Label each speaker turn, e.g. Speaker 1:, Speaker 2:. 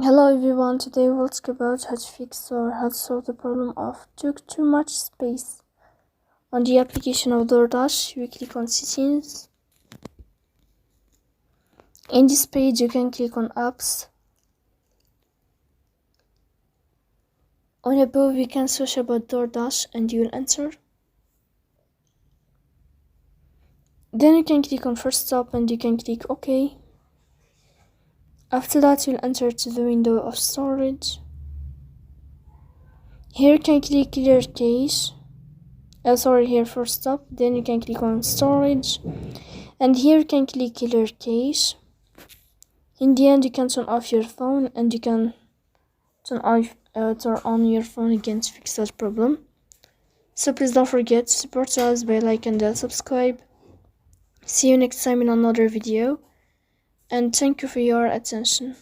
Speaker 1: Hello everyone, today we'll talk about how to fix or how to solve the problem of took too much space. On the application of DoorDash, you click on settings. In this page you can click on apps. On above you can search about DoorDash and you will enter. Then you can click on first stop and you can click OK. After that you'll enter to the window of storage. Here you can click clear cache. Here first stop. Then you can click on storage and here you can click clear cache. In the end you can turn off your phone and you can turn on your phone again to fix that problem. So please don't forget to support us by like and subscribe. See you next time in another video and thank you for your attention.